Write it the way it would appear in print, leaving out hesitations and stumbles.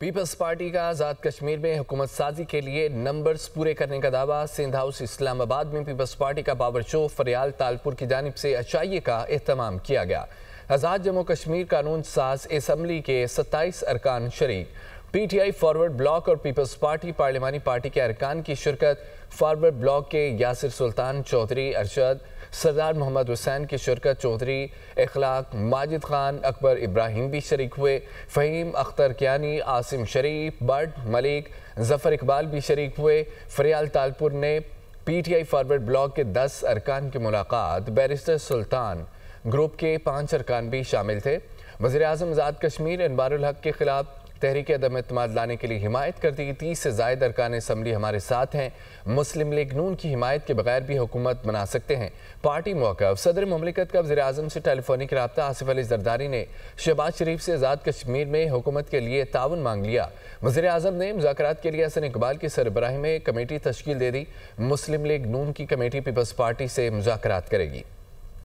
Peoples party کا آزاد کشمیر میں حکومت سازی کے لیے نمبرز پورے کرنے کا دعویٰ۔ سندھ ہاؤس اسلام آباد میں پیپلز پارٹی کا پاور شو فریال تالپور کی جانب سے عشائیے کا اہتمام کیا گیا۔ آزاد جموں کشمیر قانون ساز اسمبلی کے 27 ارکان شریک۔ P T I forward block اور پیپلز پارٹی پارلیمانی پارٹی کے ارکان کی شرکت۔ فارورڈ بلاک کے یاسر سلطان چودھری ارشد، سردار محمد حسین کی شرکت، چودھری اخلاق، ماجد خان، اکبر ابراہیم بھی شریک ہوئے۔ فہیم اختر کیانی، عاصم شریف، بٹ ملک، ظفر اقبال بھی شریک ہوئے۔ فریال تالپور نے P T I forward block کے 10 ارکان کی ملاقات۔ بیرسٹر سلطان گروپ کے 5 ارکان بھی شامل تھے۔ وزیراعظم آزاد کشمیر انوار الحق کے خلاف تحریک عدم اعتماد لانے کے لیے حمایت کرتی 30 سے زائد ارکان اسمبلی ہمارے ساتھ ہیں۔ مسلم لیگ نون کی حمایت کے بغیر بھی حکومت بنا سکتے ہیں۔ پارٹی موقف۔ صدر مملکت کا وزیراعظم سے ٹیلی فونک رابطہ۔ آصف علی زرداری نے شہباز شریف سے آزاد کشمیر میں حکومت کے لیے تعاون مانگ لیا۔ وزیراعظم نے مذاکرات کے لیے حسن اقبال کی سربراہی میں کمیٹی تشکیل دے دی۔ مسلم لیگ نون کی کمیٹی پیپلز پارٹی سے مذاکرات کرے گی۔